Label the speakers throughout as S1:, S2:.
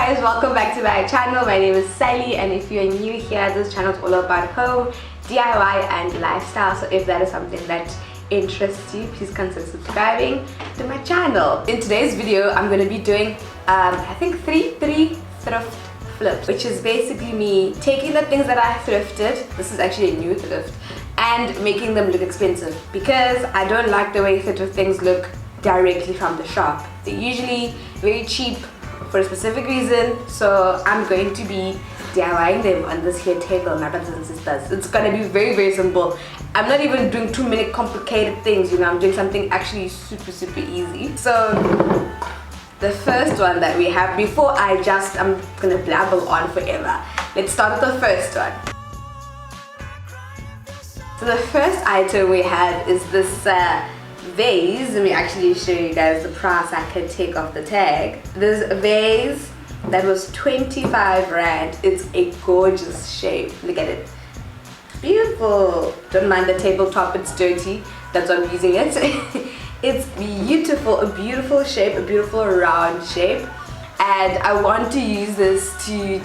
S1: guys, welcome back to my channel. My name is Sally, and if you're new here, this channel is all about home, DIY and lifestyle. So if that is something that interests you, please consider subscribing to my channel. In today's video, I'm going to be doing I think three thrift flips, which is basically me taking the things that I thrifted. This is actually a new thrift, and making them look expensive because I don't like the way thrift things look directly from the shop. They're usually very cheap for a specific reason, so I'm going to be DIYing them on this here table, my brothers and sisters. It's gonna be very simple. I'm not even doing too many complicated things, you know. I'm doing something actually super easy. So the first one that we have, before I'm gonna blabber on forever, let's start with the first one. So the first item we have is this vase. Let me actually show you guys the price I can take off the tag. This vase that was 25 rand. It's a gorgeous shape. Look at it. Beautiful. Don't mind the tabletop, it's dirty. That's why I'm using it. It's beautiful, a beautiful shape, a beautiful round shape. And I want to use this to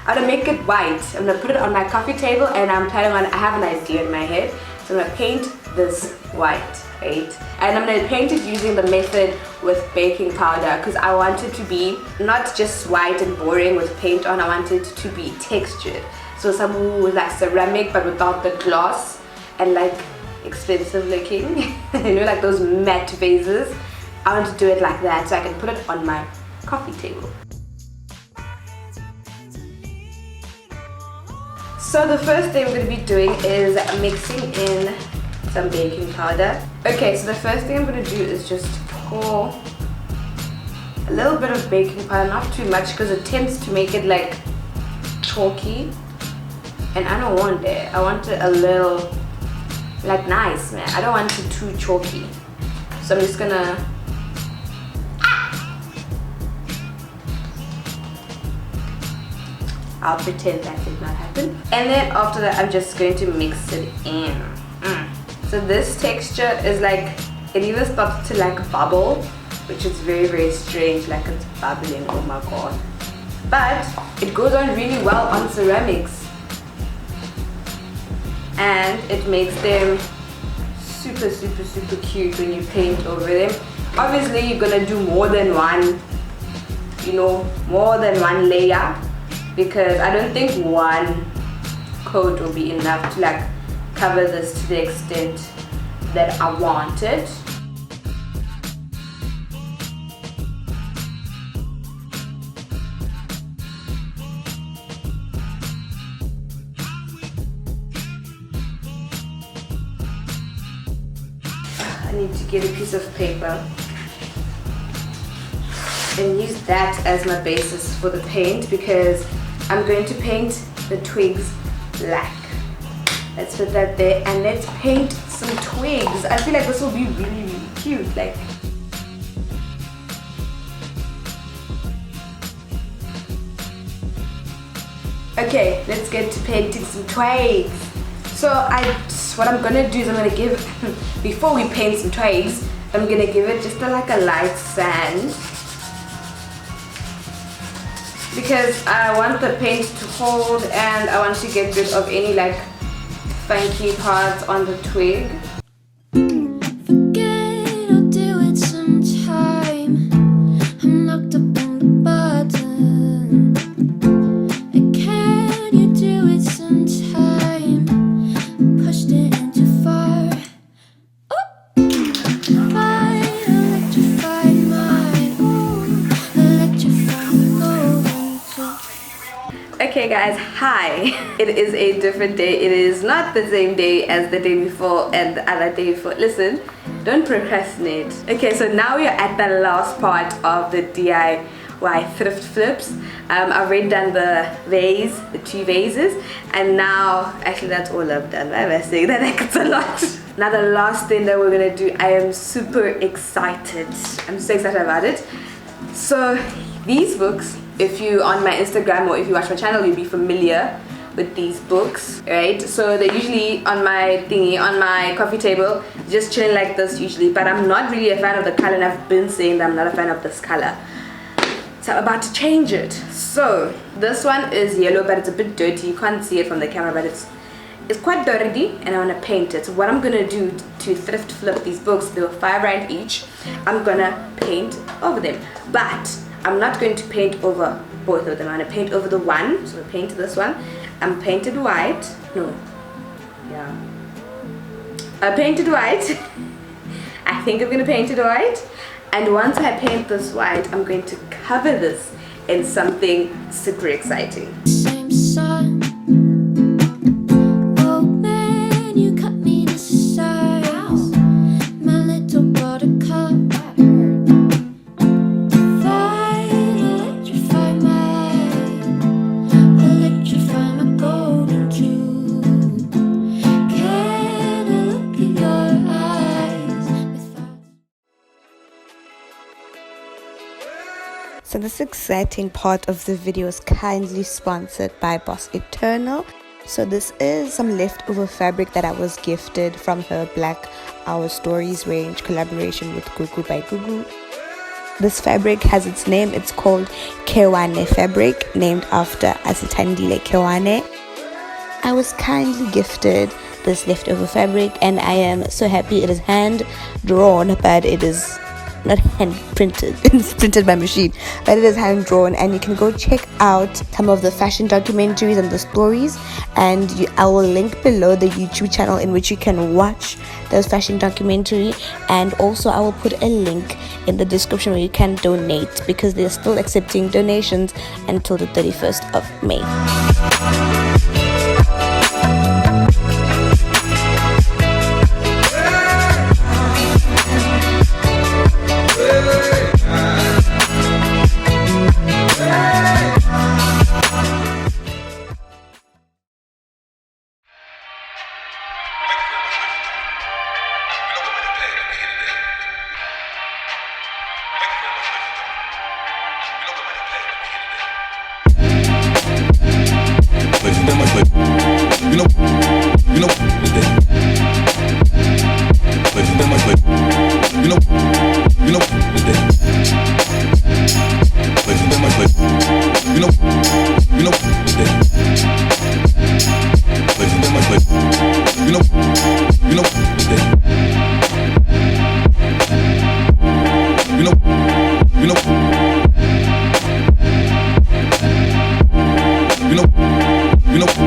S1: I'm gonna make it white. I'm gonna put it on my coffee table, and I'm planning on, I have an idea in my head. So I'm gonna paint this white, right? And I'm gonna paint it using the method with baking powder, because I want it to be not just white and boring with paint on. I want it to be textured. So some with like ceramic, but without the gloss, and like expensive looking. You know, like those matte vases. I want to do it like that so I can put it on my coffee table. So the first thing we're going to be doing is mixing in some baking powder. Okay, so the first thing I'm going to do is just pour a little bit of baking powder, not too much because it tends to make it like chalky, and I don't want that. I want it a little like nice, man. I don't want it too chalky. So I'm just gonna I'll pretend that did not happen. And then after that, I'm just going to mix it in. So this texture is like, it even starts to like bubble, which is very strange, like it's bubbling, oh my god. But it goes on really well on ceramics. And it makes them super cute when you paint over them. Obviously, you're gonna do more than one, you know, more than one layer, because I don't think one coat will be enough to like cover this to the extent that I want it. I need to get a piece of paper and use that as my basis for the paint, because I'm going to paint the twigs black. Let's put that there, and let's paint some twigs. I feel like this will be really cute. Like, okay, let's get to painting some twigs. So what I'm gonna do is I'm gonna give, before we paint some twigs, I'm gonna give it just like a light sand, because I want the paint to hold, and I want to get rid of any like funky parts on the twig.
S2: Forget, I'll do it sometime. I'm locked up on the button. Can you do it sometime? Pushed it into fire. Fire, electrified mind. Ooh, electrified golden.
S1: Okay guys, hi. It is a different day. It is not the same day as the day before and the other day before. Listen, don't procrastinate. Okay, so now we are at the last part of the DIY thrift flips. I've already done the vase, the two vases, and now, actually that's all I've done. Why am I saying that? Like, it's a lot. Now the last thing that we're gonna do, I am super excited. I'm so excited about it. So these books, if you on my Instagram or if you watch my channel, you'll be familiar with these books, right? So they're usually on my thingy, on my coffee table, just chilling like this usually, but I'm not really a fan of the color, and I've been saying that I'm not a fan of this color. So I'm about to change it. So this one is yellow, but it's a bit dirty. You can't see it from the camera, but it's quite dirty, and I want to paint it. So what I'm gonna do to thrift flip these books, they were R5 each, I'm gonna paint over them, but I'm not going to paint over both of them. I'm gonna paint over the one. So I paint this one. I'm painted white. No, yeah, I painted white. I think I'm gonna paint it white, and once I paint this white, I'm going to cover this in something super exciting.
S2: Same sun. Oh man, you cut me to size. My little buttercup. Fire, electrify my golden tube. Can I look in your eyes without?
S1: So this exciting part of the video is kindly sponsored by Boss Eternal. So this is some leftover fabric that I was gifted from her Black Our Stories range collaboration with Gugu by Gugu. This fabric has its name. It's called Kewane fabric, named after Asitandile Kewane. I was kindly gifted this leftover fabric, and I am so happy. It is hand drawn, but it is not hand printed. It's printed by machine, but it is hand drawn, and you can go check out some of the fashion documentaries and the stories, and I will link below the YouTube channel in which you can watch those fashion documentary, and also I will put a link in the description where you can donate, because they're still accepting donations until the 31st of May.
S3: You know